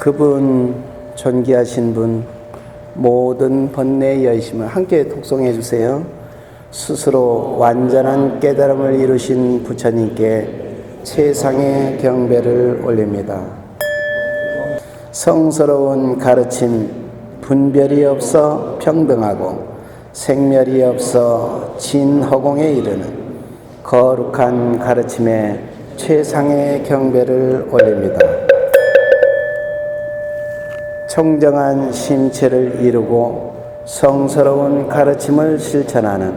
그분 존귀하신 분 모든 번뇌의 여이심을 함께 독송해 주세요. 스스로 완전한 깨달음을 이루신 부처님께 최상의 경배를 올립니다. 성스러운 가르침, 분별이 없어 평등하고 생멸이 없어 진허공에 이르는 거룩한 가르침에 최상의 경배를 올립니다. 청정한 심체를 이루고 성스러운 가르침을 실천하는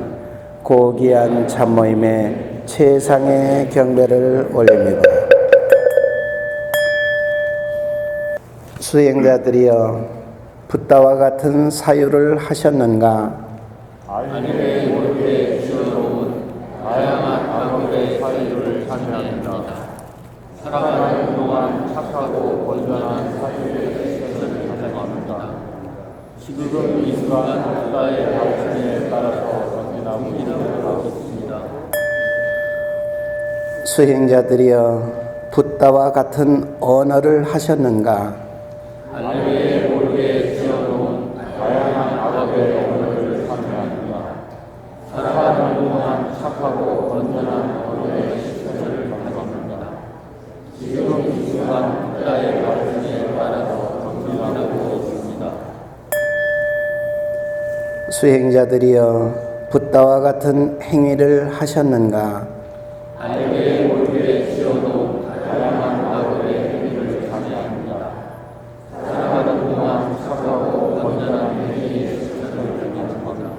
고귀한 참모임에 최상의 경배를 올립니다. 수행자들이여, 붓다와 같은 사유를 하셨는가? 알게 모르게 지어놓은 다양한 악업의 사유를 참여합니다. 살아가는 동안 착하고 건전한 사유의 실천을 가져갑니다. 지금 이 순간 붓다의 가르침에 따라서 전진하고 있습니다. 수행자들이여, 붓다와 같은 언어를 하셨는가? 알게 모르게 지어놓은 다양한 악업의 언어를 참여합니다. 살아가는 동안 착하고 건전한 언어의 실천을 가져갑니다. 지금 이 순간 붓다의 가르침에 따라서 전진하고 있습니다. 수행자들이여, 붓다와 같은 행위를 하셨는가? 알게 모르게 지어놓은 다양한 악업의 행위를 참여합니다. 살아가는 동안 착하고 건전한 행위의 실천을 가져갑니다.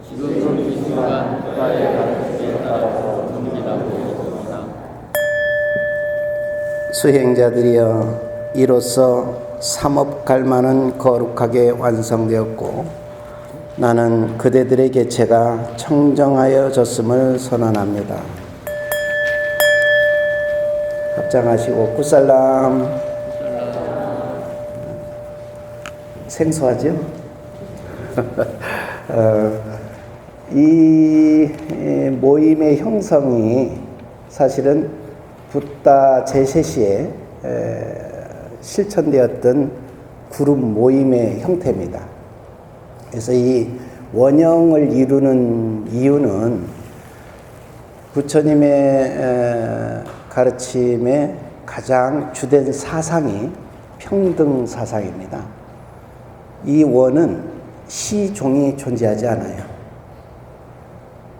지금 이 순간 붓다의 가르침에 따라서 전진하고 있습니다. 수행자들이여, 이로써 삼업갈만은 거룩하게 완성되었고 나는 그대들의 개체가 청정하여 졌음을 선언합니다. 합장하시고 굿살람. 생소하죠? 이 모임의 형성이 사실은 붓다 제세 시에 실천되었던 그룹 모임의 형태입니다. 그래서 이 원형을 이루는 이유는 부처님의 가르침의 가장 주된 사상이 평등 사상입니다. 이 원은 시종이 존재하지 않아요.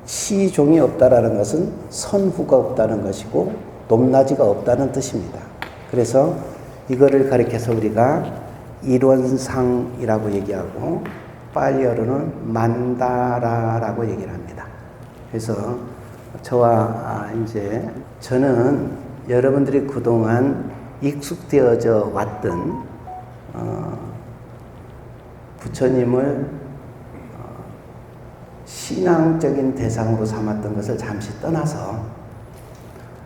시종이 없다라는 것은 선후가 없다는 것이고 높낮이가 없다는 뜻입니다. 그래서 이거를 가리켜서 우리가 일원상이라고 얘기하고 팔리어로는 만다라라고 얘기를 합니다. 그래서 저는 여러분들이 그동안 익숙되어져 왔던 부처님을 신앙적인 대상으로 삼았던 것을 잠시 떠나서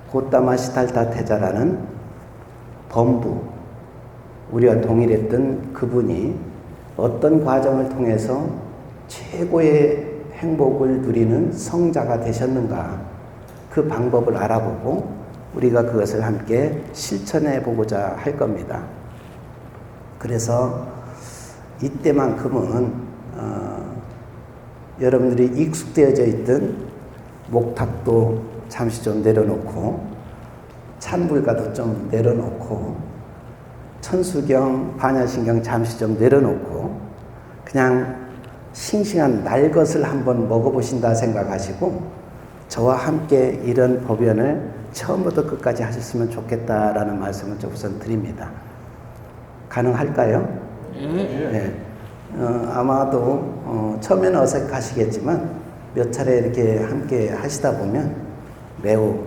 고타마시달타 태자라는 범부, 우리와 동일했던 그분이 어떤 과정을 통해서 최고의 행복을 누리는 성자가 되셨는가, 그 방법을 알아보고 우리가 그것을 함께 실천해 보고자 할 겁니다. 그래서 이때만큼은 여러분들이 익숙되어져 있던 목탁도 잠시 좀 내려놓고 찬불가도 좀 내려놓고 천수경, 반야신경 잠시 좀 내려놓고 그냥 싱싱한 날것을 한번 먹어보신다 생각하시고 저와 함께 이런 법연을 처음부터 끝까지 하셨으면 좋겠다라는 말씀을 좀 우선 드립니다. 가능할까요? 네. 아마도 처음에는 어색하시겠지만 몇 차례 이렇게 함께 하시다 보면 매우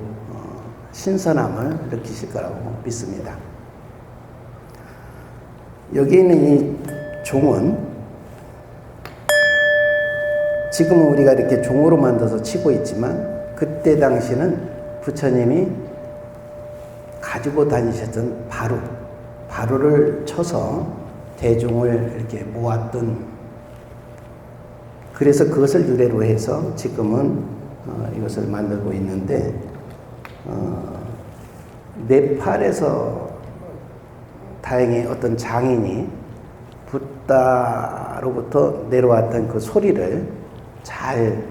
신선함을 느끼실 거라고 믿습니다. 여기 있는 이 종은 지금은 우리가 이렇게 종으로 만들어서 치고 있지만 그때 당시는 부처님이 가지고 다니셨던 바루를 쳐서 대종을 이렇게 모았던, 그래서 그것을 유래로 해서 지금은 이것을 만들고 있는데 네팔에서 다행히 어떤 장인이 붓다로부터 내려왔던 그 소리를 잘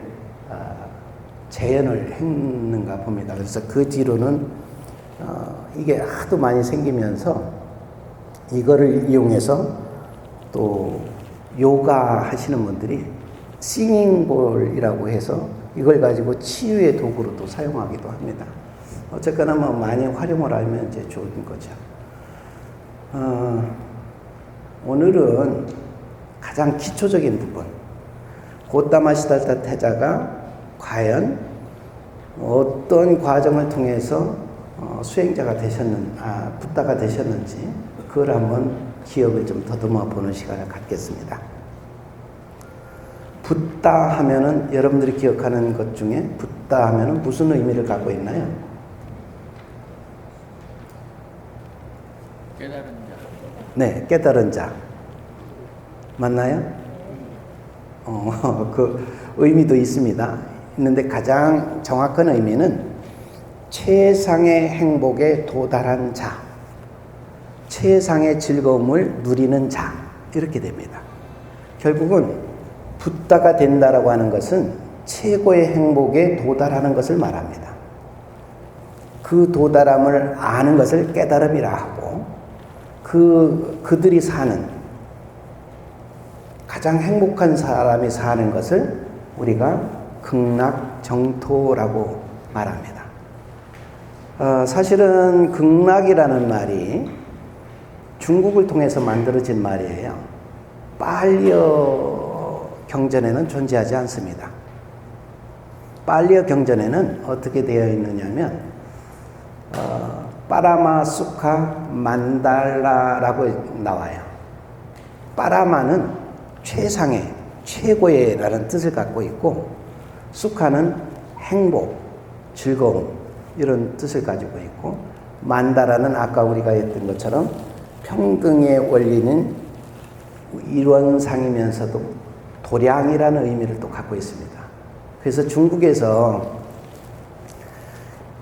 재현을 했는가 봅니다. 그래서 그 뒤로는 이게 하도 많이 생기면서 이거를 이용해서 또 요가 하시는 분들이 싱잉볼이라고 해서 이걸 가지고 치유의 도구로도 사용하기도 합니다. 어쨌거나 뭐 많이 활용을 하면 이제 좋은 거죠. 오늘은 가장 기초적인 부분, 고타마시다타 태자가 과연 어떤 과정을 통해서 수행자가 붓다가 되셨는지 그걸 한번 기억을 좀 더듬어 보는 시간을 갖겠습니다. 붓다 하면은 여러분들이 기억하는 것 중에 붓다 하면은 무슨 의미를 갖고 있나요? 깨달은 자. 네, 깨달은 자. 맞나요? 그 의미도 있습니다. 있는데 가장 정확한 의미는 최상의 행복에 도달한 자, 최상의 즐거움을 누리는 자, 이렇게 됩니다. 결국은 붓다가 된다라고 하는 것은 최고의 행복에 도달하는 것을 말합니다. 그 도달함을 아는 것을 깨달음이라 하고, 그들이 사는 가장 행복한 사람이 사는 것을 우리가 극락정토라고 말합니다. 사실은 극락이라는 말이 중국을 통해서 만들어진 말이에요. 빨려 경전에는 존재하지 않습니다. 빨려 경전에는 어떻게 되어 있느냐면 빠라마 수카 만달라라고 나와요. 빠라마는 최상의, 최고의 라는 뜻을 갖고 있고, 수카는 행복, 즐거움 이런 뜻을 가지고 있고, 만다라는 아까 우리가 했던 것처럼 평등의 원리는 일원상이면서도 도량이라는 의미를 또 갖고 있습니다. 그래서 중국에서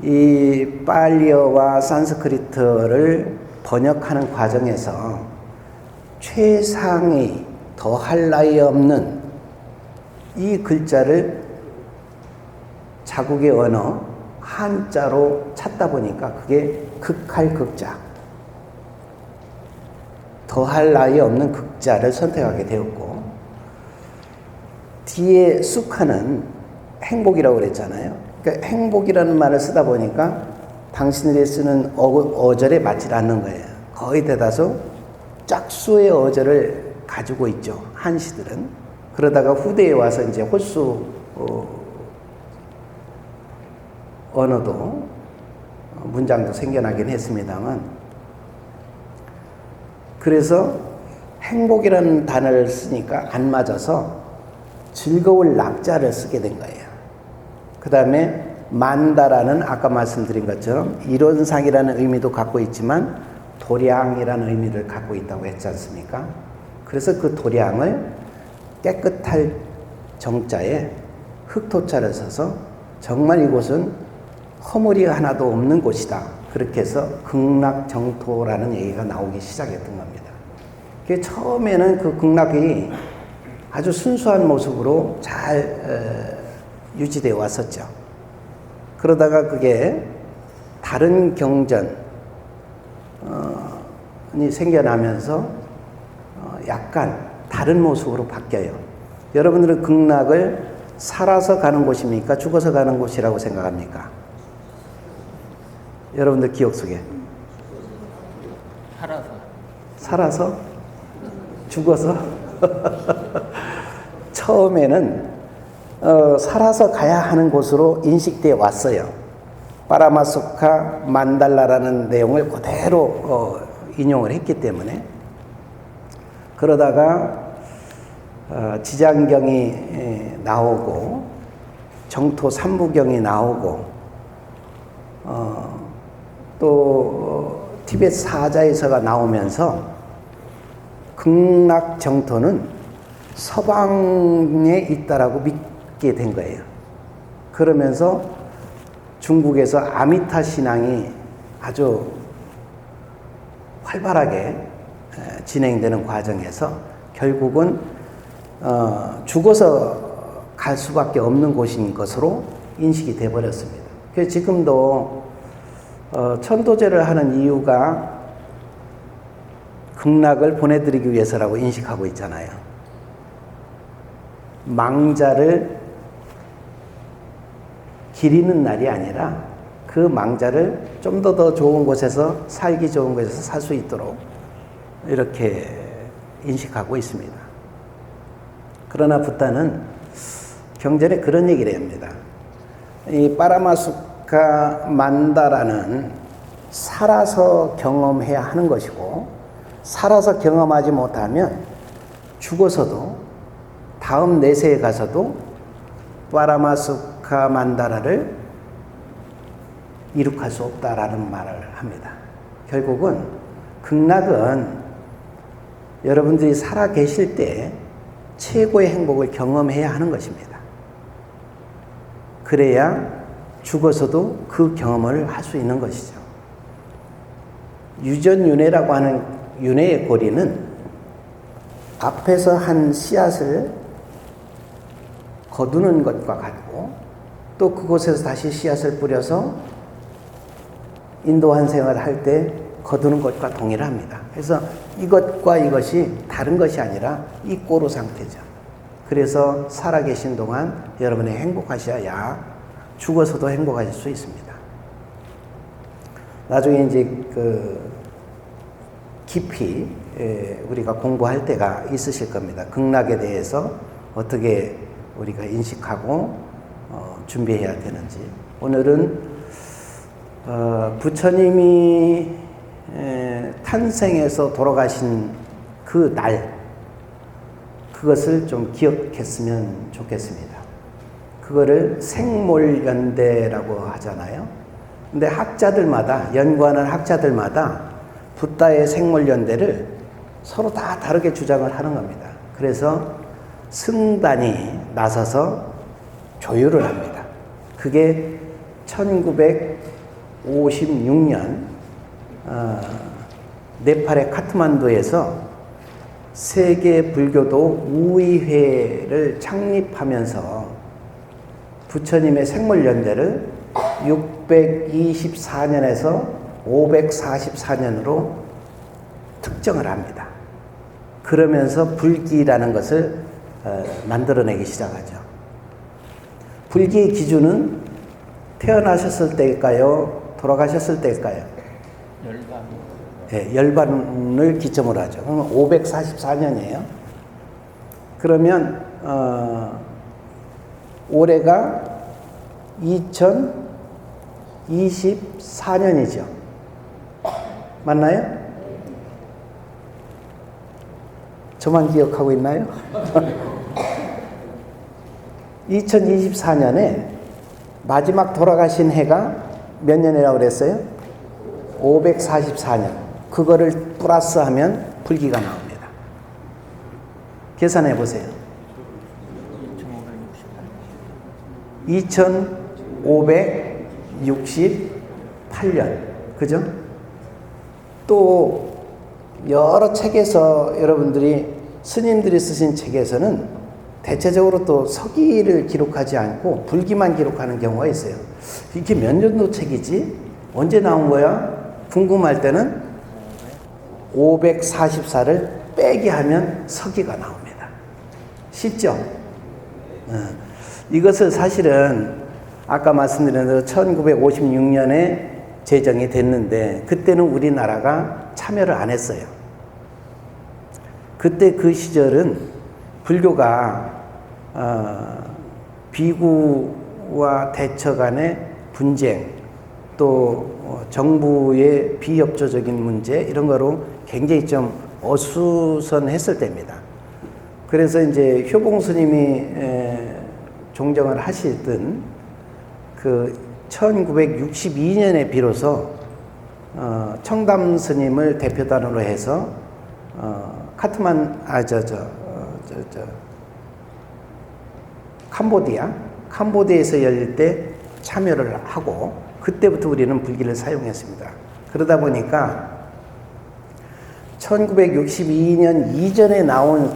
이 빨리어와 산스크리트를 번역하는 과정에서 최상의 더할 나위 없는 이 글자를 자국의 언어 한자로 찾다 보니까 그게 극할 극자, 더할 나위 없는 극자를 선택하게 되었고, 뒤에 쑥하는 행복이라고 그랬잖아요. 그러니까 행복이라는 말을 쓰다 보니까 당신들이 쓰는 어절에 맞지 않는 거예요. 거의 대다수 짝수의 어절을 가지고 있죠, 한시들은. 그러다가 후대에 와서 이제 홀수 언어도 문장도 생겨나긴 했습니다만, 그래서 행복이라는 단어를 쓰니까 안 맞아서 즐거울 낙자를 쓰게 된 거예요. 그 다음에 만다라는 아까 말씀드린 것처럼 이론상이라는 의미도 갖고 있지만 도량이라는 의미를 갖고 있다고 했지 않습니까? 그래서 그 도량을 깨끗할 정자에 흑토자를 써서 정말 이곳은 허물이 하나도 없는 곳이다, 그렇게 해서 극락정토라는 얘기가 나오기 시작했던 겁니다. 처음에는 그 극락이 아주 순수한 모습으로 잘 유지되어 왔었죠. 그러다가 그게 다른 경전이 생겨나면서 약간 다른 모습으로 바뀌어요. 여러분들은 극락을 살아서 가는 곳입니까? 죽어서 가는 곳이라고 생각합니까? 여러분들 기억 속에. 살아서? 죽어서? 처음에는 살아서 가야 하는 곳으로 인식되어 왔어요. 빠라마수카 만달라라는 내용을 그대로 인용을 했기 때문에. 그러다가 지장경이 나오고 정토 삼부경이 나오고 또 티베트 사자에서가 나오면서 극락 정토는 서방에 있다라고 믿게 된 거예요. 그러면서 중국에서 아미타 신앙이 아주 활발하게 진행되는 과정에서 결국은 죽어서 갈 수밖에 없는 곳인 것으로 인식이 되어버렸습니다. 그래서 지금도 천도제를 하는 이유가 극락을 보내드리기 위해서라고 인식하고 있잖아요. 망자를 기리는 날이 아니라 그 망자를 좀 더 좋은 곳에서 살기 좋은 곳에서 살 수 있도록 이렇게 인식하고 있습니다. 그러나 붓다는 경전에 그런 얘기를 합니다. 이 파라마수카 만다라는 살아서 경험해야 하는 것이고, 살아서 경험하지 못하면 죽어서도 다음 내세에 가서도 파라마수카 만다라를 이룩할 수 없다라는 말을 합니다. 결국은 극락은 여러분들이 살아 계실 때 최고의 행복을 경험해야 하는 것입니다. 그래야 죽어서도 그 경험을 할 수 있는 것이죠. 유전윤회라고 하는 윤회의 고리는 앞에서 한 씨앗을 거두는 것과 같고, 또 그곳에서 다시 씨앗을 뿌려서 인도한 생활을 할 때 거두는 것과 동일합니다. 그래서 이것과 이것이 다른 것이 아니라 이 꼬루 상태죠. 그래서 살아계신 동안 여러분이 행복하셔야 죽어서도 행복하실 수 있습니다. 나중에 이제 깊이 우리가 공부할 때가 있으실 겁니다. 극락에 대해서 어떻게 우리가 인식하고 준비해야 되는지. 오늘은 부처님이 탄생해서 돌아가신 그 날, 그것을 좀 기억했으면 좋겠습니다. 그거를 생몰연대라고 하잖아요. 근데 학자들마다, 연구하는 학자들마다 붓다의 생몰연대를 서로 다 다르게 주장을 하는 겁니다. 그래서 승단이 나서서 조율을 합니다. 그게 1956년 네팔의 카트만두에서 세계 불교도 우의회를 창립하면서 부처님의 생물연대를 624년에서 544년으로 특정을 합니다. 그러면서 불기라는 것을 만들어내기 시작하죠. 불기의 기준은 태어나셨을 때일까요? 돌아가셨을 때일까요? 열반을 기점으로 하죠. 그러면 544년이에요. 그러면 올해가 2024년이죠. 맞나요? 저만 기억하고 있나요? 2024년에 마지막 돌아가신 해가 몇 년이라고 그랬어요? 544년. 그거를 플러스하면 불기가 나옵니다. 계산해 보세요. 2568년. 그죠? 또 여러 책에서 여러분들이 스님들이 쓰신 책에서는 대체적으로 또 서기를 기록하지 않고 불기만 기록하는 경우가 있어요. 이게 몇 년도 책이지? 언제 나온 거야? 궁금할 때는 544를 빼기 하면 서기가 나옵니다. 쉽죠? 이것을 사실은 아까 말씀드린 대로 1956년에 제정이 됐는데 그때는 우리나라가 참여를 안 했어요. 그때 그 시절은 불교가 비구와 대처 간의 분쟁, 또 정부의 비협조적인 문제 이런 거로 굉장히 좀 어수선했을 때입니다. 그래서 이제 효봉 스님이 종정을 하시던 그 1962년에 비로소 청담 스님을 대표단으로 해서 캄보디아에서 열릴 때 참여를 하고 그때부터 우리는 불기를 사용했습니다. 그러다 보니까 1962년 이전에 나온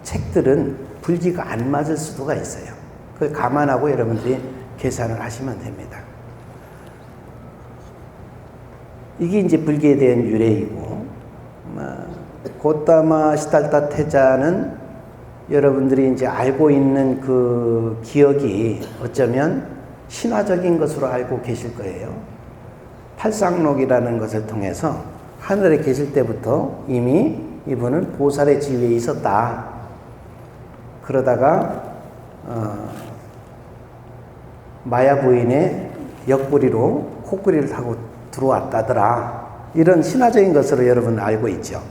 책들은 불기가 안 맞을 수도가 있어요. 그걸 감안하고 여러분들이 계산을 하시면 됩니다. 이게 이제 불기에 대한 유래이고, 고타마 시달타 태자는 여러분들이 이제 알고 있는 그 기억이 어쩌면 신화적인 것으로 알고 계실 거예요. 팔상록이라는 것을 통해서 하늘에 계실 때부터 이미 이분은 보살의 지위에 있었다. 그러다가 마야 부인의 옆구리로 코끼리를 타고 들어왔다더라. 이런 신화적인 것으로 여러분 알고 있죠.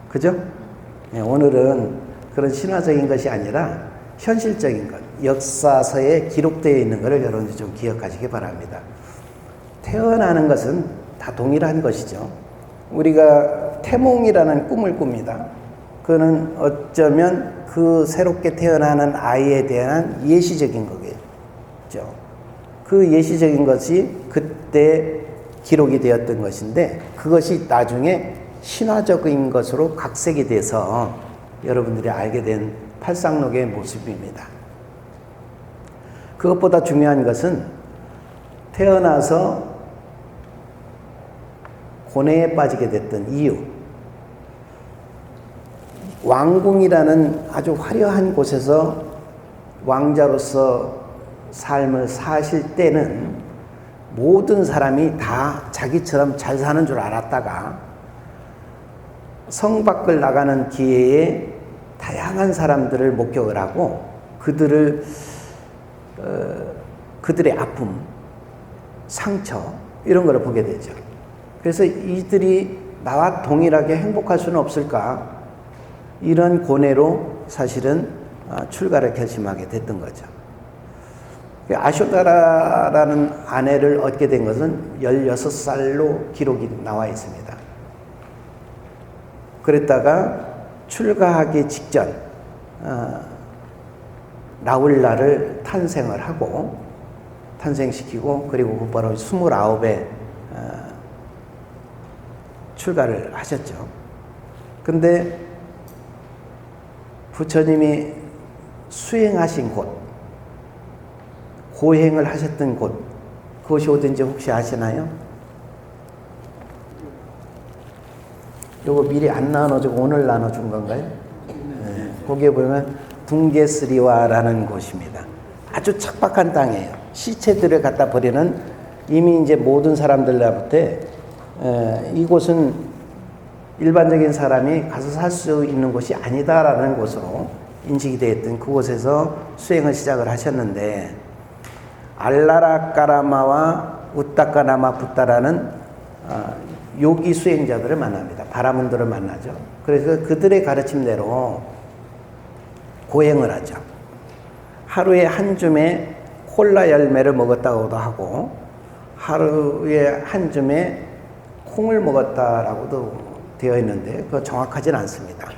그죠? 네, 오늘은 그런 신화적인 것이 아니라 현실적인 것, 역사서에 기록되어 있는 것을 여러분들이 좀 기억하시기 바랍니다. 태어나는 것은 다 동일한 것이죠. 우리가 태몽이라는 꿈을 꿉니다. 그거는 어쩌면 그 새롭게 태어나는 아이에 대한 예시적인 거겠죠. 그 예시적인 것이 그때 기록이 되었던 것인데 그것이 나중에 신화적인 것으로 각색이 돼서 여러분들이 알게 된 팔상록의 모습입니다. 그것보다 중요한 것은 태어나서 고뇌에 빠지게 됐던 이유. 왕궁이라는 아주 화려한 곳에서 왕자로서 삶을 사실 때는 모든 사람이 다 자기처럼 잘 사는 줄 알았다가 성 밖을 나가는 기회에 다양한 사람들을 목격을 하고 그들의 아픔, 상처 이런 걸 보게 되죠. 그래서 이들이 나와 동일하게 행복할 수는 없을까? 이런 고뇌로 사실은 출가를 결심하게 됐던 거죠. 아쇼다라라는 아내를 얻게 된 것은 16살로 기록이 나와 있습니다. 그랬다가 출가하기 직전 라울라를 탄생시키고 그리고 곧바로 29에 출가를 하셨죠. 근데 부처님이 수행하신 곳, 고행을 하셨던 곳, 그것이 어딘지 혹시 아시나요? 요거 미리 안 나눠주고 오늘 나눠준 건가요? 네. 거기에 보면 둥게스리와라는 곳입니다. 아주 척박한 땅이에요. 시체들을 갖다 버리는 이미 이제 모든 사람들로부터 이곳은 일반적인 사람이 가서 살 수 있는 곳이 아니다라는 곳으로 인식이 되었던 그곳에서 수행을 시작을 하셨는데 알라라까라마와 우따까나마 붓다라는 요기 수행자들을 만납니다. 바라문들을 만나죠. 그래서 그들의 가르침대로 고행을 하죠. 하루에 한 줌의 콜라 열매를 먹었다고도 하고 하루에 한 줌의 콩을 먹었다라고도 되어 있는데 그거 정확하진 않습니다.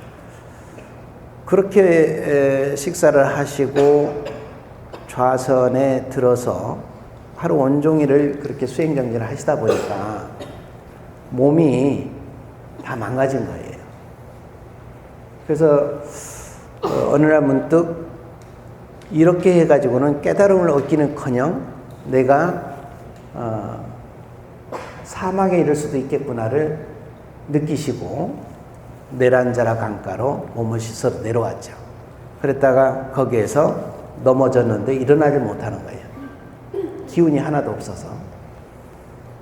그렇게 식사를 하시고 좌선에 들어서 하루 온종일을 그렇게 수행정진을 하시다 보니까 몸이 다 망가진 거예요. 그래서 어느 날 문득 이렇게 해가지고는 깨달음을 얻기는커녕 내가 사막에 이를 수도 있겠구나를 느끼시고 네란자라 강가로 몸을 씻어 내려왔죠. 그랬다가 거기에서 넘어졌는데 일어나질 못하는 거예요. 기운이 하나도 없어서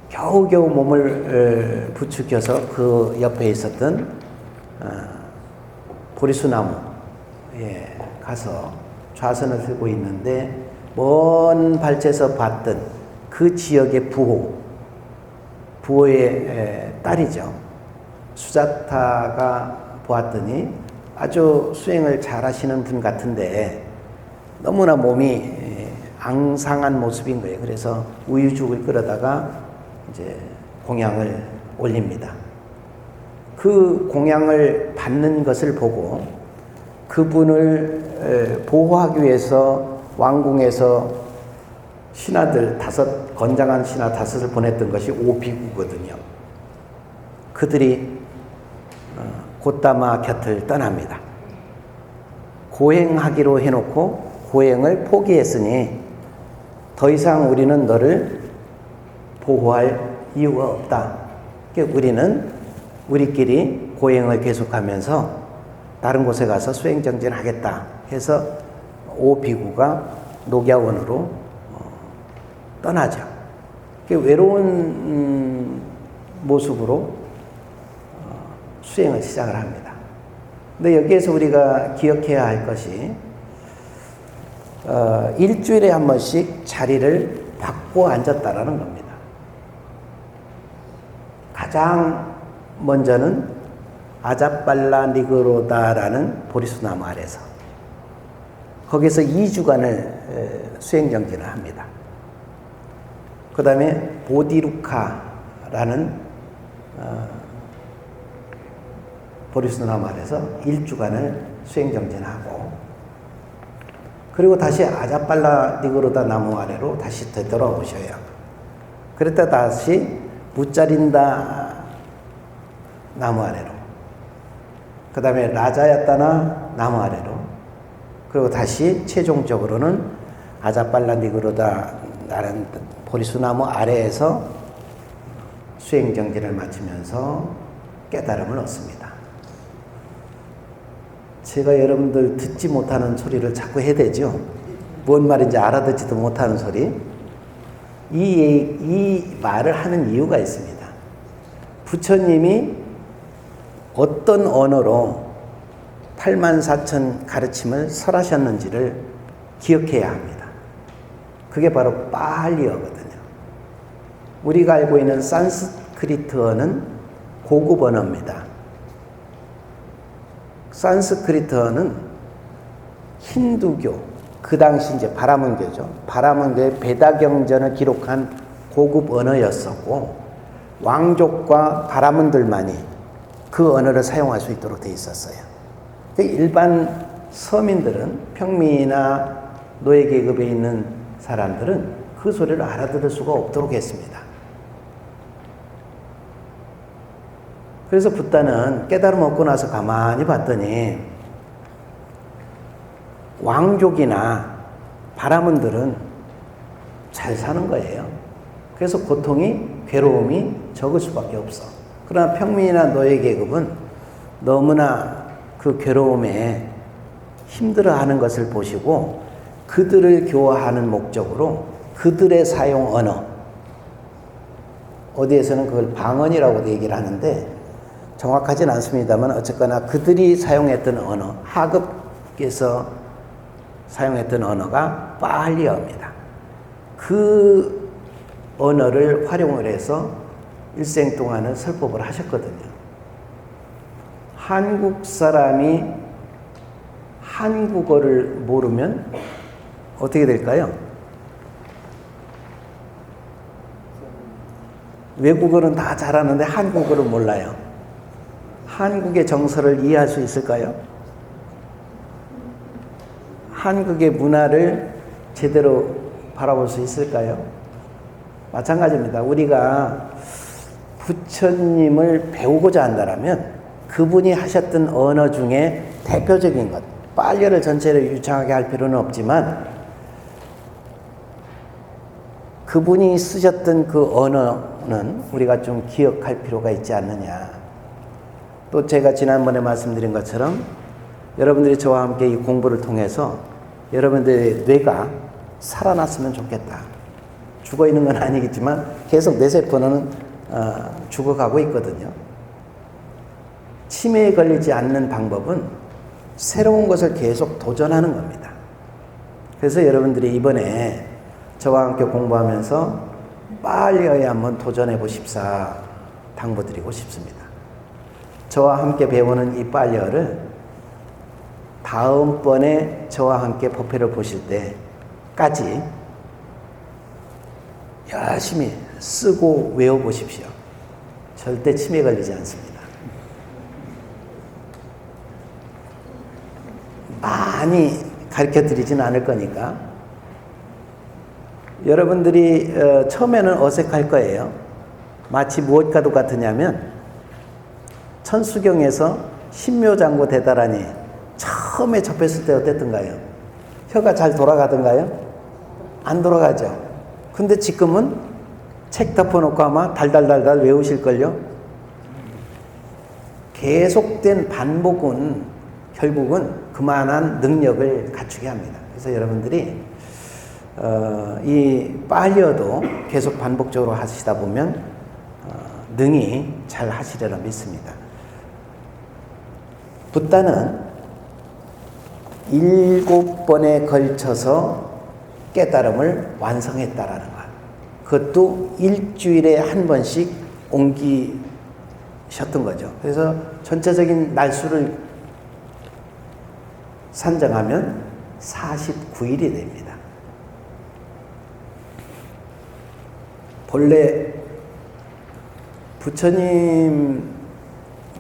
겨우겨우 몸을 부추겨서 그 옆에 있었던 보리수나무에 가서 좌선을 들고 있는데 먼 발치에서 봤던 그 지역의 부호의 딸이죠. 수자타가 보았더니 아주 수행을 잘 하시는 분 같은데 너무나 몸이 앙상한 모습인 거예요. 그래서 우유죽을 끓여다가 이제 공양을 올립니다. 그 공양을 받는 것을 보고 그분을 보호하기 위해서 왕궁에서 신하들 건장한 신하 5을 보냈던 것이 오비구거든요. 그들이 곶다마 곁을 떠납니다. 고행하기로 해놓고 고행을 포기했으니 더 이상 우리는 너를 보호할 이유가 없다. 우리는 우리끼리 고행을 계속하면서 다른 곳에 가서 수행정진하겠다 해서 오비구가 녹야원으로 떠나죠. 외로운 모습으로 수행을 시작을 합니다. 근데 여기에서 우리가 기억해야 할 것이 일주일에 한 번씩 자리를 바꿔 앉았다라는 겁니다. 가장 먼저는 아자빨라 니그로다라는 보리수나무 아래서 거기서 2주간을 수행정진을 합니다. 그 다음에 보디루카라는 보리수나무 아래서 1주간을 수행정진하고 그리고 다시 아자빨라 니그로다 나무 아래로 다시 되돌아오셔요. 그랬다 다시 무짜린다 나무 아래로 그 다음에 라자야따나 나무 아래로 그리고 다시 최종적으로는 아자빨라 니그로다 라는 보리수나무 아래에서 수행정진을 마치면서 깨달음을 얻습니다. 제가 여러분들 듣지 못하는 소리를 자꾸 해대죠. 뭔 말인지 알아듣지도 못하는 소리. 이 말을 하는 이유가 있습니다. 부처님이 어떤 언어로 84,000 가르침을 설하셨는지를 기억해야 합니다. 그게 바로 빨리어거든요. 우리가 알고 있는 산스크리트어는 고급 언어입니다. 산스크리트어는 힌두교, 그 당시 이제 바라문교죠. 바라문교의 베다경전을 기록한 고급 언어였었고, 왕족과 바라문들만이 그 언어를 사용할 수 있도록 되어 있었어요. 일반 서민들은, 평민이나 노예 계급에 있는 사람들은 그 소리를 알아들을 수가 없도록 했습니다. 그래서 붓다는 깨달음 얻고 나서 가만히 봤더니 왕족이나 바라문들은 잘 사는 거예요. 그래서 고통이, 괴로움이 적을 수밖에 없어. 그러나 평민이나 노예 계급은 너무나 그 괴로움에 힘들어하는 것을 보시고 그들을 교화하는 목적으로 그들의 사용 언어, 어디에서는 그걸 방언이라고도 얘기를 하는데 정확하진 않습니다만 어쨌거나 그들이 사용했던 언어, 하급께서 사용했던 언어가 빨리어입니다. 그 언어를 활용을 해서 일생 동안을 설법을 하셨거든요. 한국 사람이 한국어를 모르면 어떻게 될까요? 외국어는 다 잘하는데 한국어를 몰라요. 한국의 정서를 이해할 수 있을까요? 한국의 문화를 제대로 바라볼 수 있을까요? 마찬가지입니다. 우리가 부처님을 배우고자 한다면 그분이 하셨던 언어 중에 대표적인 것, 빨려를 전체를 유창하게 할 필요는 없지만 그분이 쓰셨던 그 언어는 우리가 좀 기억할 필요가 있지 않느냐. 또 제가 지난번에 말씀드린 것처럼 여러분들이 저와 함께 이 공부를 통해서 여러분들의 뇌가 살아났으면 좋겠다. 죽어 있는 건 아니겠지만 계속 뇌세포는 죽어가고 있거든요. 치매에 걸리지 않는 방법은 새로운 것을 계속 도전하는 겁니다. 그래서 여러분들이 이번에 저와 함께 공부하면서 빨리어에 한번 도전해 보십사 당부드리고 싶습니다. 저와 함께 배우는 이 빨리어를 다음번에 저와 함께 법회를 보실 때까지 열심히 쓰고 외워보십시오. 절대 치매 걸리지 않습니다. 많이 가르쳐드리진 않을 거니까 여러분들이 처음에는 어색할 거예요. 마치 무엇과도 같으냐면 천수경에서 신묘장구 대다라니 처음에 접했을 때 어땠던가요? 혀가 잘 돌아가던가요? 안 돌아가죠. 근데 지금은 책 덮어놓고 아마 달달달달 외우실걸요? 계속된 반복은 결국은 그만한 능력을 갖추게 합니다. 그래서 여러분들이 이 빨리어도 계속 반복적으로 하시다 보면 능히 잘 하시리라 믿습니다. 붓다는 7번에 걸쳐서 깨달음을 완성했다라는 것. 그것도 일주일에 한 번씩 옮기셨던 거죠. 그래서 전체적인 날수를 산정하면 49일이 됩니다. 본래 부처님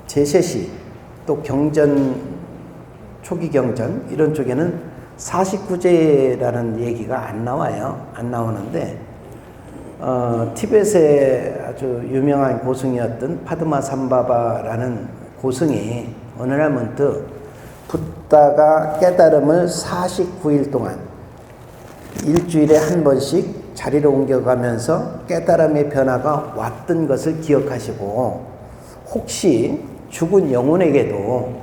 제세시 또 경전, 초기 경전 이런 쪽에는 49제라는 얘기가 안 나와요. 안 나오는데 티벳의 아주 유명한 고승이었던 파드마삼바바라는 고승이 어느 날 문득 붓다가 깨달음을 49일 동안 일주일에 한 번씩 자리를 옮겨가면서 깨달음의 변화가 왔던 것을 기억하시고 혹시 죽은 영혼에게도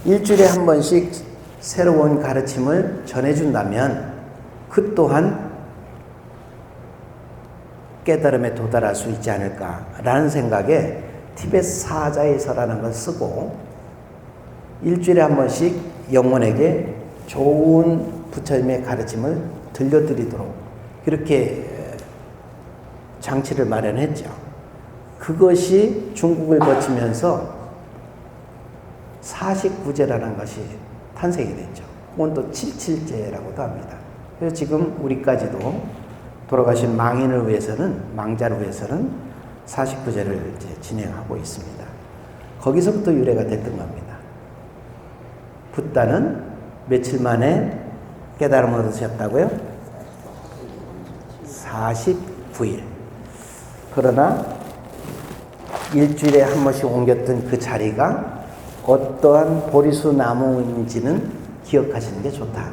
일주일에 한 번씩 새로운 가르침을 전해준다면 그 또한 깨달음에 도달할 수 있지 않을까라는 생각에 티벳 사자에서라는 걸 쓰고 일주일에 한 번씩 영혼에게 좋은 부처님의 가르침을 들려드리도록 그렇게 장치를 마련했죠. 그것이 중국을 거치면서 49제라는 것이 탄생이 됐죠. 그건 또 77제라고도 합니다. 그래서 지금 우리까지도 돌아가신 망인을 위해서는, 망자를 위해서는 49제를 이제 진행하고 있습니다. 거기서부터 유래가 됐던 겁니다. 붓다는 며칠 만에 깨달음을 얻으셨다고요? 49일. 그러나 일주일에 한 번씩 옮겼던 그 자리가 어떠한 보리수 나무인지는 기억하시는 게 좋다.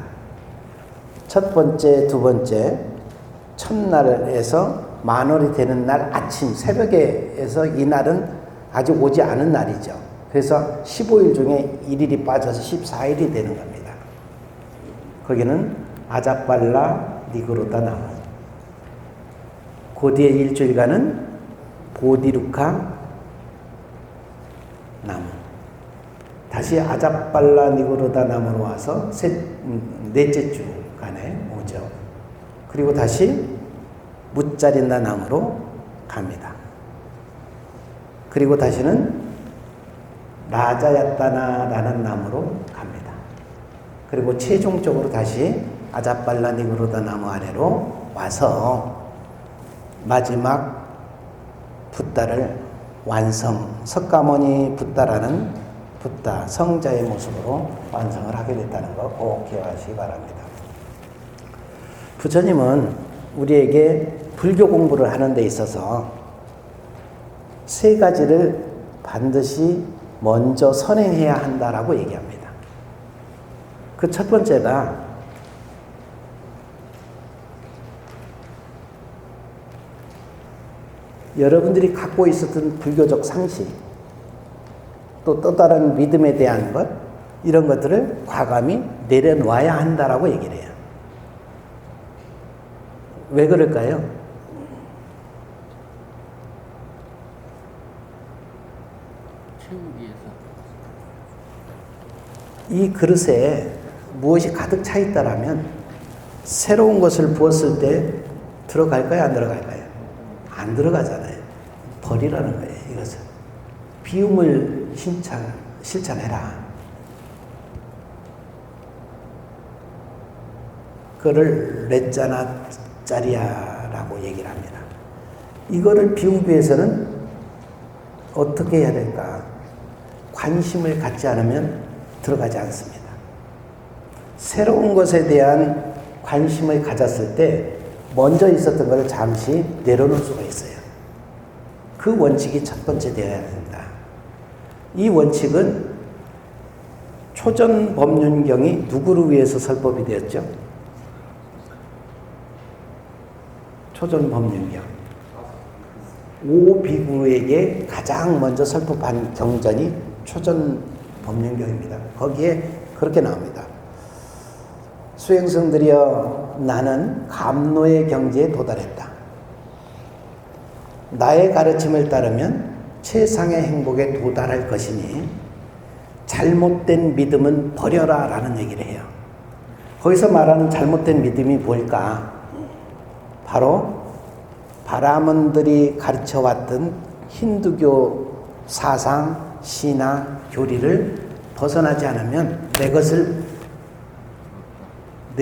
첫 번째, 두 번째, 첫날에서 만월이 되는 날 아침 새벽에서 이 날은 아직 오지 않은 날이죠. 그래서 15일 중에 1일이 빠져서 14일이 되는 겁니다. 거기는 아자빨라 니그로다 나무. 그 뒤에 일주일간은 보디루카 나무. 다시 아자빨라 니그로다 나무로 와서 넷째 주간에 오죠. 그리고 다시 무짜린다 나무로 갑니다. 그리고 다시는 라자야타나라는 나무로 갑니다. 그리고 최종적으로 다시 아자빨라 니그로다 나무 아래로 와서 마지막 붓다를 완성, 석가모니 붓다라는 붓다, 성자의 모습으로 완성을 하게 됐다는 거 꼭 기억하시기 바랍니다. 부처님은 우리에게 불교 공부를 하는 데 있어서 세 가지를 반드시 먼저 선행해야 한다라고 얘기합니다. 그 첫 번째가 여러분들이 갖고 있었던 불교적 상식, 또 다른 믿음에 대한 것, 이런 것들을 과감히 내려놔야 한다라고 얘기를 해요. 왜 그럴까요? 이 그릇에 무엇이 가득 차 있다라면 새로운 것을 부었을 때 들어갈까요? 안 들어갈까요? 안 들어가잖아요. 버리라는 거예요, 이것을. 비움을 실천해라. 그거를 레짜나 짜리야라고 얘기를 합니다. 이거를 비우기 위해서는 어떻게 해야 될까? 관심을 갖지 않으면 들어가지 않습니다. 새로운 것에 대한 관심을 가졌을 때 먼저 있었던 것을 잠시 내려놓을 수가 있어요. 그 원칙이 첫 번째 되어야 된다. 이 원칙은 초전 법륜경이 누구를 위해서 설법이 되었죠? 초전 법륜경. 5비구에게 가장 먼저 설법한 경전이 초전 법륜경입니다. 거기에 그렇게 나옵니다. 수행성들이여, 나는 감노의 경지에 도달했다. 나의 가르침을 따르면 최상의 행복에 도달할 것이니 잘못된 믿음은 버려라 라는 얘기를 해요. 거기서 말하는 잘못된 믿음이 뭘까? 바로 바라몬들이 가르쳐왔던 힌두교 사상, 신앙, 교리를 벗어나지 않으면 내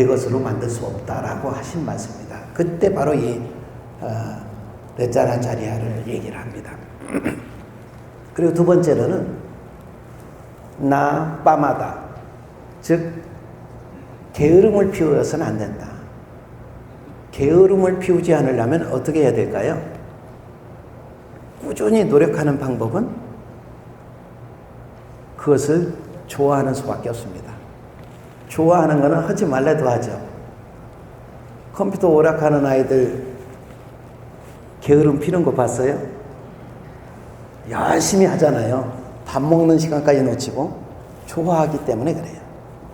것으로 만들 수 없다라고 하신 말씀입니다. 그때 바로 이 레자나자리아를 얘기를 합니다. 그리고 두 번째로는 나 빠마다, 즉 게으름을 피워서는 안 된다. 게으름을 피우지 않으려면 어떻게 해야 될까요? 꾸준히 노력하는 방법은 그것을 좋아하는 수밖에 없습니다. 좋아하는 것은 하지 말래도 하죠. 컴퓨터 오락하는 아이들 게으름 피는 거 봤어요? 열심히 하잖아요. 밥 먹는 시간까지 놓치고 좋아하기 때문에 그래요.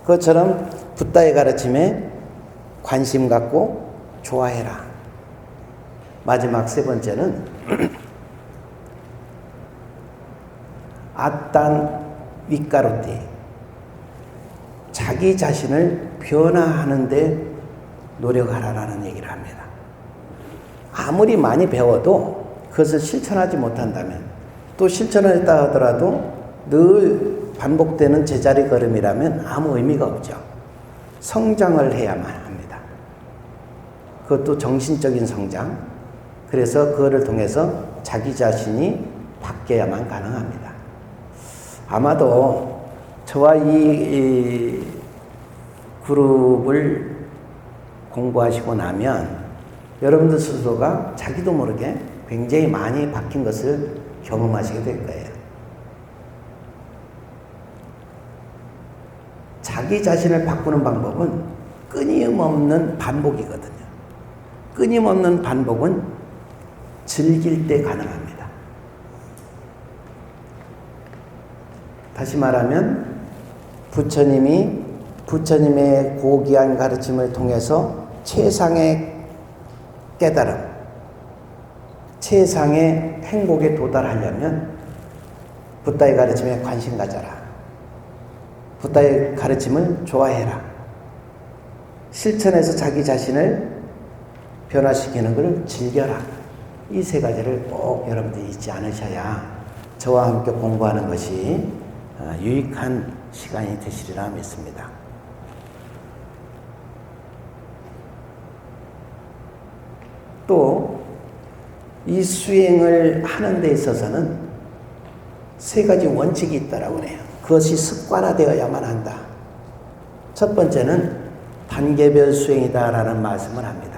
그것처럼 붓다의 가르침에 관심 갖고 좋아해라. 마지막 세 번째는 아딴 윗가루띠, 자기 자신을 변화하는 데 노력하라라는 얘기를 합니다. 아무리 많이 배워도 그것을 실천하지 못한다면, 또 실천을 했다 하더라도 늘 반복되는 제자리 걸음이라면 아무 의미가 없죠. 성장을 해야만 합니다. 그것도 정신적인 성장. 그래서 그거를 통해서 자기 자신이 바뀌어야만 가능합니다. 아마도 저와 이 그룹을 공부하시고 나면 여러분들 스스로가 자기도 모르게 굉장히 많이 바뀐 것을 경험하시게 될 거예요. 자기 자신을 바꾸는 방법은 끊임없는 반복이거든요. 끊임없는 반복은 즐길 때 가능합니다. 다시 말하면 부처님의 고귀한 가르침을 통해서 최상의 깨달음, 최상의 행복에 도달하려면 붓다의 가르침에 관심 가져라. 붓다의 가르침을 좋아해라. 실천해서 자기 자신을 변화시키는 것을 즐겨라. 이 세 가지를 꼭 여러분들이 잊지 않으셔야 저와 함께 공부하는 것이 유익한 시간이 되시리라 믿습니다. 또 이 수행을 하는 데 있어서는 세 가지 원칙이 있다라고 해요. 그것이 습관화되어야만 한다. 첫 번째는 단계별 수행이다라는 말씀을 합니다.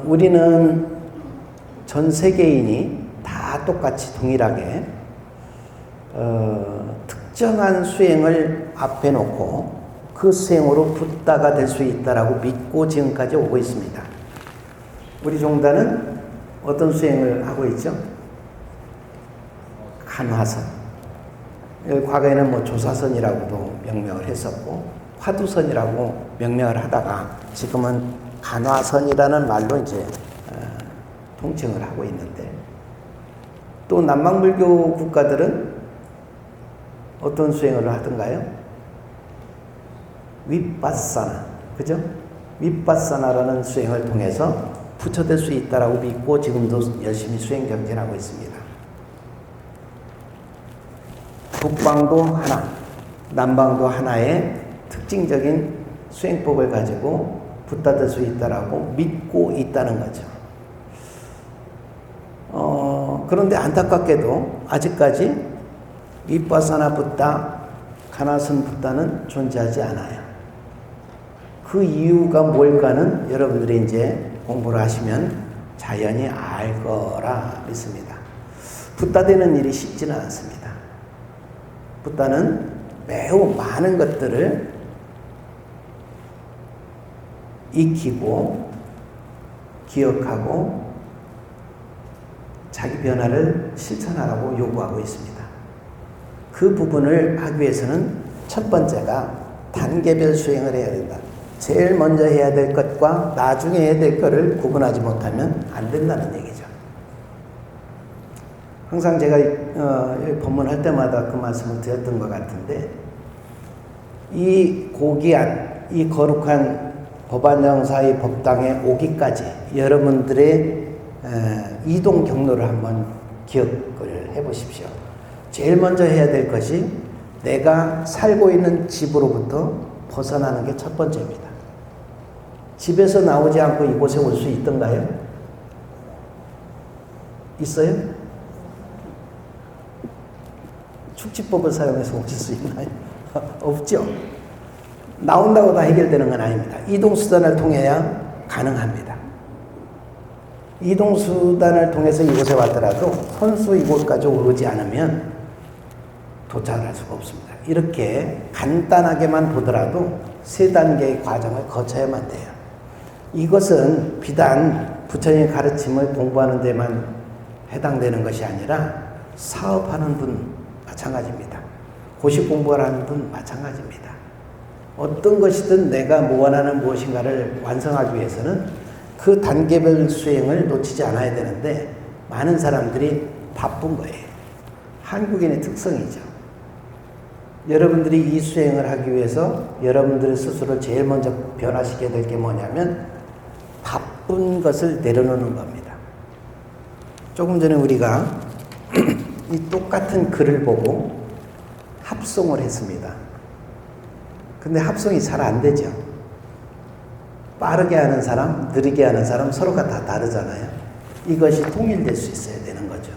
우리는 전 세계인이 다 똑같이 동일하게 특정한 수행을 앞에 놓고 그 수행으로 붓다가 될 수 있다라고 믿고 지금까지 오고 있습니다. 우리 종단은 어떤 수행을 하고 있죠? 간화선. 과거에는 조사선이라고도 명명을 했었고 화두선이라고 명명을 하다가 지금은 간화선이라는 말로 이제 통칭을 하고 있는데, 또 남방불교 국가들은 어떤 수행을 하던가요? 윗바사나, 그죠? 윗바사나라는 수행을 통해서 부처될 수 있다라고 믿고 지금도 열심히 수행 경진하고 있습니다. 북방도 하나, 남방도 하나의 특징적인 수행법을 가지고 붓다될 수 있다라고 믿고 있다는 거죠. 그런데 안타깝게도 아직까지 윗바사나 붓다, 가나선 붓다는 존재하지 않아요. 그 이유가 뭘까는 여러분들이 이제 공부를 하시면 자연히 알 거라 믿습니다. 붓다 되는 일이 쉽지는 않습니다. 부다는 매우 많은 것들을 익히고 기억하고 자기 변화를 실천하라고 요구하고 있습니다. 그 부분을 하기 위해서는 첫 번째가 단계별 수행을 해야 된다. 제일 먼저 해야 될 것과 나중에 해야 될 것을 구분하지 못하면 안 된다는 얘기죠. 항상 제가 법문할 때마다 그 말씀을 드렸던 것 같은데, 이 고귀한, 이 거룩한 법안정사의 법당에 오기까지 여러분들의 이동 경로를 한번 기억을 해보십시오. 제일 먼저 해야 될 것이 내가 살고 있는 집으로부터 벗어나는 게 첫 번째입니다. 집에서 나오지 않고 이곳에 올 수 있던가요? 있어요? 축지법을 사용해서 오실 수 있나요? 없죠. 나온다고 다 해결되는 건 아닙니다. 이동수단을 통해야 가능합니다. 이동수단을 통해서 이곳에 왔더라도 선수 이곳까지 오르지 않으면 도착을 할 수가 없습니다. 이렇게 간단하게만 보더라도 세 단계의 과정을 거쳐야만 돼요. 이것은 비단 부처님의 가르침을 공부하는 데만 해당되는 것이 아니라 사업하는 분 마찬가지입니다. 고시 공부하는 분 마찬가지입니다. 어떤 것이든 내가 원하는 무엇인가를 완성하기 위해서는 그 단계별 수행을 놓치지 않아야 되는데 많은 사람들이 바쁜 거예요. 한국인의 특성이죠. 여러분들이 이 수행을 하기 위해서 여러분들의 스스로를 제일 먼저 변화시켜야 될 게 뭐냐면 바쁜 것을 내려놓는 겁니다. 조금 전에 우리가 이 똑같은 글을 보고 합송을 했습니다. 근데 합송이 잘 안 되죠. 빠르게 하는 사람, 느리게 하는 사람 서로가 다 다르잖아요. 이것이 통일될 수 있어야 되는 거죠.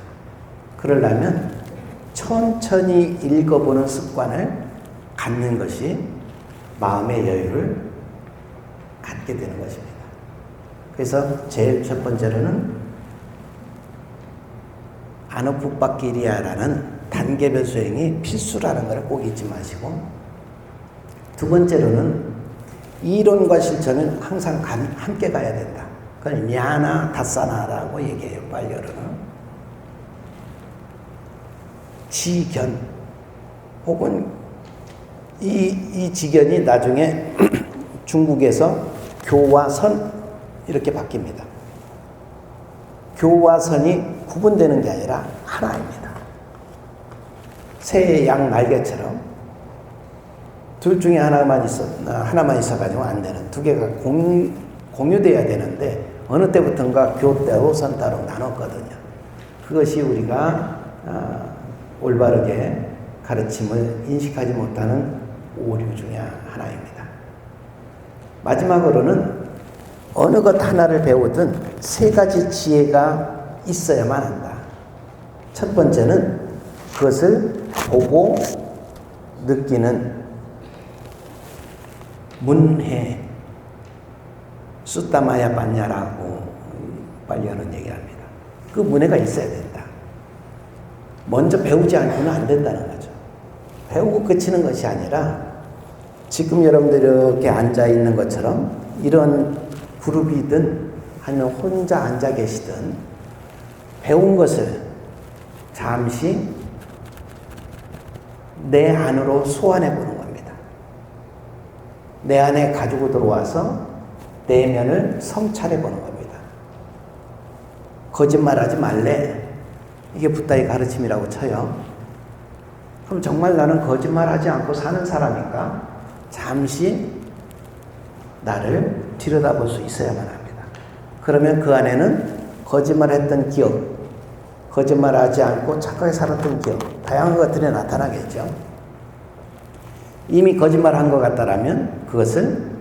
그러려면 천천히 읽어보는 습관을 갖는 것이 마음의 여유를 갖게 되는 것입니다. 그래서 제일 첫 번째로는 아누풋바끼리야라는 단계별 수행이 필수라는 걸 꼭 잊지 마시고, 두 번째로는 이론과 실천은 항상 함께 가야 된다. 그걸 냐나 다사나라고 얘기해요. 빨리어로는 지견 혹은 이 지견이 나중에 중국에서 교와 선 이렇게 바뀝니다. 교와 선이 구분되는 게 아니라 하나입니다. 새의 양 날개처럼 둘 중에 하나만 있어가지고 안 되는, 두 개가 공유돼야 되는데 어느 때부턴가 교 따로 선 따로 나눴거든요. 그것이 우리가 올바르게 가르침을 인식하지 못하는 오류 중에 하나입니다. 마지막으로는 어느 것 하나를 배우든 세 가지 지혜가 있어야만 한다. 첫 번째는 그것을 보고 느끼는 문해, 수타마야 반야라고 빨리 하는 얘기합니다. 그 문해가 있어야 된다. 먼저 배우지 않고는 안 된다는 거죠. 배우고 그치는 것이 아니라 지금 여러분들이 이렇게 앉아 있는 것처럼 이런 그룹이든 아니면 혼자 앉아 계시든 배운 것을 잠시 내 안으로 소환해 보는 겁니다. 내 안에 가지고 들어와서 내면을 성찰해 보는 겁니다. 거짓말하지 말래. 이게 붓다의 가르침이라고 쳐요. 그럼 정말 나는 거짓말하지 않고 사는 사람인가? 잠시 나를 들여다볼 수 있어야만 합니다. 그러면 그 안에는 거짓말했던 기억, 거짓말하지 않고 착하게 살았던 기억, 다양한 것들이 나타나겠죠. 이미 거짓말한 것 같다라면 그것을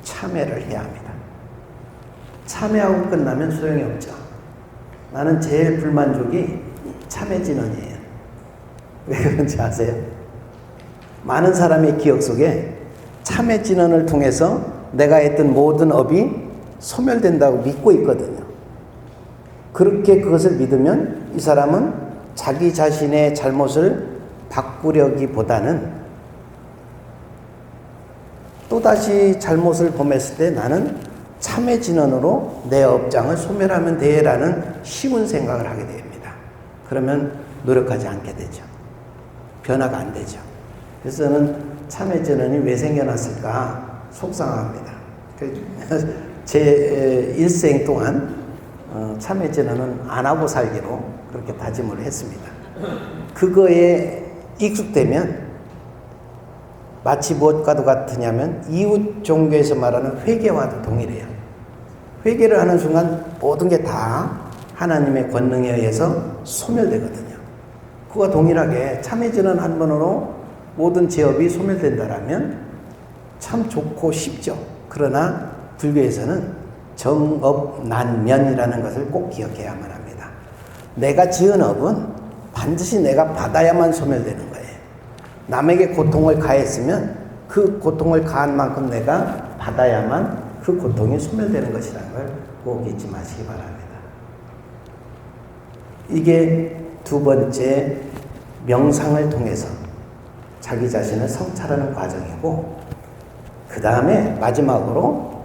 참회를 해야 합니다. 참회하고 끝나면 소용이 없죠. 나는 제일 불만족이 참회 진언이에요. 왜 그런지 아세요? 많은 사람의 기억 속에 참회 진언을 통해서 내가 했던 모든 업이 소멸된다고 믿고 있거든요. 그렇게 그것을 믿으면 이 사람은 자기 자신의 잘못을 바꾸려기보다는 또다시 잘못을 범했을 때 나는 참회 진언으로 내 업장을 소멸하면 돼라는 쉬운 생각을 하게 됩니다. 그러면 노력하지 않게 되죠. 변화가 안 되죠. 그래서 저는 참회 진언이 왜 생겨났을까 속상합니다. 제 일생 동안 참회 진언은 안 하고 살기로 그렇게 다짐을 했습니다. 그거에 익숙되면 마치 무엇과도 같으냐면 이웃 종교에서 말하는 회개와도 동일해요. 회개를 하는 순간 모든 게 다 하나님의 권능에 의해서 소멸되거든요. 그와 동일하게 참회 진언 한 번으로 모든 죄업이 소멸된다라면 참 좋고 쉽죠. 그러나 불교에서는 정업난면이라는 것을 꼭 기억해야만 합니다. 내가 지은 업은 반드시 내가 받아야만 소멸되는 거예요. 남에게 고통을 가했으면 그 고통을 가한 만큼 내가 받아야만 그 고통이 소멸되는 것이라는 걸 꼭 잊지 마시기 바랍니다. 이게 두 번째 명상을 통해서 자기 자신을 성찰하는 과정이고, 그 다음에 마지막으로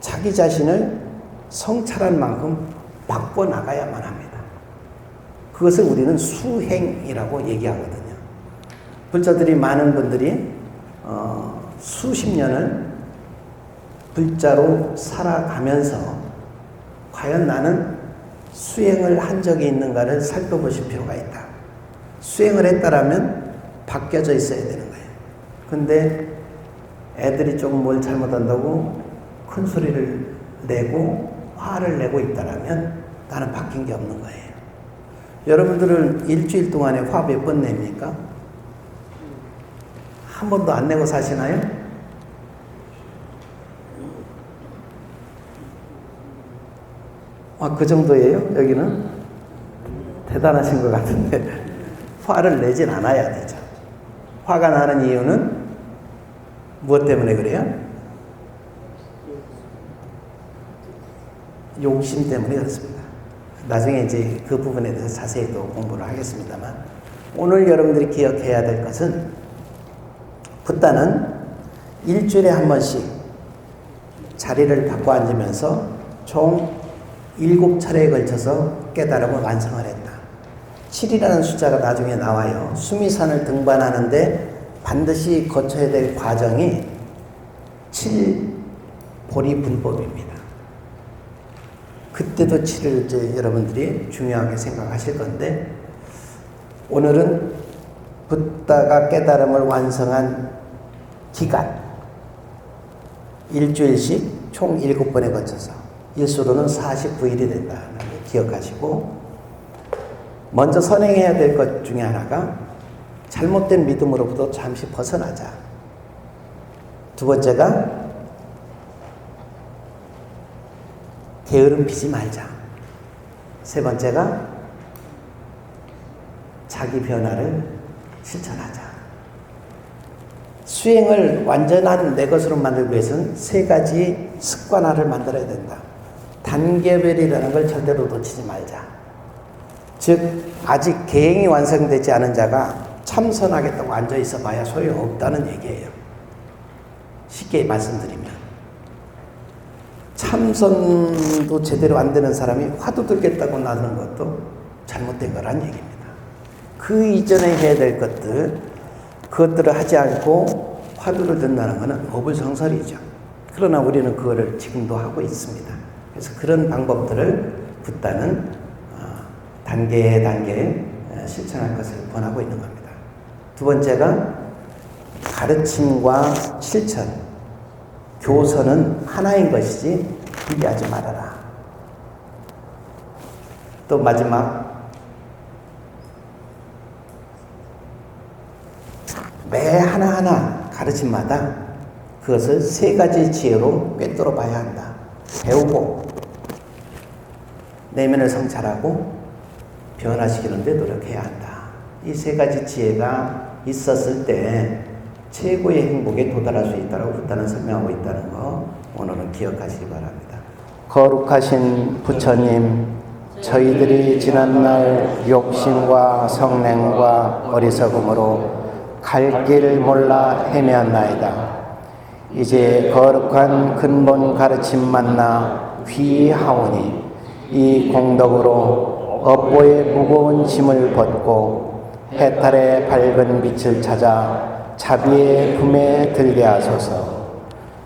자기 자신을 성찰한 만큼 바꿔나가야만 합니다. 그것을 우리는 수행이라고 얘기하거든요. 불자들이 많은 분들이 수십 년을 불자로 살아가면서 과연 나는 수행을 한 적이 있는가를 살펴보실 필요가 있다. 수행을 했다라면 바뀌어져 있어야 되는 거예요. 근데 애들이 조금 뭘 잘못한다고 큰 소리를 내고 화를 내고 있다라면 나는 바뀐 게 없는 거예요. 여러분들은 일주일 동안에 화 몇 번 냅니까? 한 번도 안 내고 사시나요? 그 정도예요? 여기는? 대단하신 것 같은데 화를 내진 않아야 되죠. 화가 나는 이유는 무엇 때문에 그래요? 욕심 때문에 그렇습니다. 나중에 이제 그 부분에 대해서 자세히 또 공부를 하겠습니다만, 오늘 여러분들이 기억해야 될 것은 붓다는 일주일에 한 번씩 자리를 바꿔 앉으면서 총 7차례에 걸쳐서 깨달음을 완성을 했다. 7이라는 숫자가 나중에 나와요. 수미산을 등반하는데 반드시 거쳐야 될 과정이 7보리 분법입니다. 그때도 7을 이제 여러분들이 중요하게 생각하실 건데, 오늘은 붓다가 깨달음을 완성한 기간, 일주일씩 총 7번에 거쳐서 일수로는 49일이 된다는 걸 기억하시고, 먼저 선행해야 될 것 중에 하나가 잘못된 믿음으로부터 잠시 벗어나자. 두 번째가 게으름 피지 말자. 세 번째가 자기 변화를 실천하자. 수행을 완전한 내 것으로 만들기 위해서는 세 가지 습관화를 만들어야 된다. 단계별이라는 걸 절대로 놓치지 말자. 즉 아직 계행이 완성되지 않은 자가 참선하겠다고 앉아있어 봐야 소용없다는 얘기예요. 쉽게 말씀드리면 참선도 제대로 안 되는 사람이 화두 들겠다고 나서는 것도 잘못된 거란 얘기입니다. 그 이전에 해야 될 것들, 그것들을 하지 않고 화두를 든다는 것은 어불성설이죠. 그러나 우리는 그거를 지금도 하고 있습니다. 그래서 그런 방법들을 붓다는 단계에 실천할 것을 권하고 있는 겁니다. 두 번째가 가르침과 실천, 교선은 하나인 것이지 분리하지 말아라. 또 마지막, 매 하나하나 가르침마다 그것을 세 가지 지혜로 꿰뚫어 봐야 한다. 배우고, 내면을 성찰하고, 변화시키는 데 노력해야 한다. 이 세 가지 지혜가 있었을 때 최고의 행복에 도달할 수 있다고 붓다는 설명하고 있다는 거 오늘은 기억하시기 바랍니다. 거룩하신 부처님, 저희들이 지난날 욕심과 성냉과 어리석음으로 갈 길을 몰라 헤매었나이다. 이제 거룩한 근본 가르침 만나 귀하오니 이 공덕으로 업보의 무거운 짐을 벗고 해탈의 밝은 빛을 찾아 자비의 품에 들게 하소서.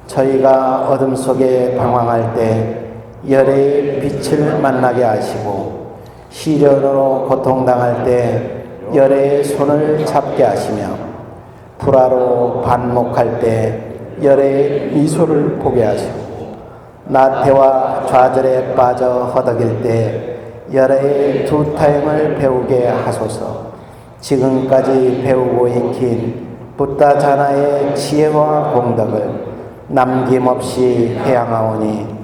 저희가 어둠 속에 방황할 때 열의 빛을 만나게 하시고 시련으로 고통당할 때 열의 손을 잡게 하시며 불화로 반목할 때 열의 미소를 보게 하시고 나태와 좌절에 빠져 허덕일 때 열의 두 타임을 배우게 하소서. 지금까지 배우고 익힌 붓다 자나의 지혜와 공덕을 남김없이 해양하오니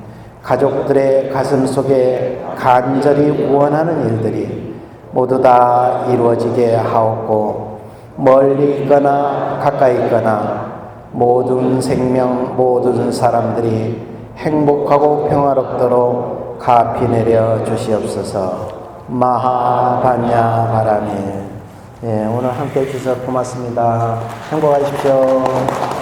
가족들의 가슴 속에 간절히 원하는 일들이 모두 다 이루어지게 하옵고 멀리 있거나 가까이 있거나 모든 생명 모든 사람들이 행복하고 평화롭도록 가피 내려 주시옵소서. 마하반야 바라밀. 오늘 함께 해주셔서 고맙습니다. 행복하십시오.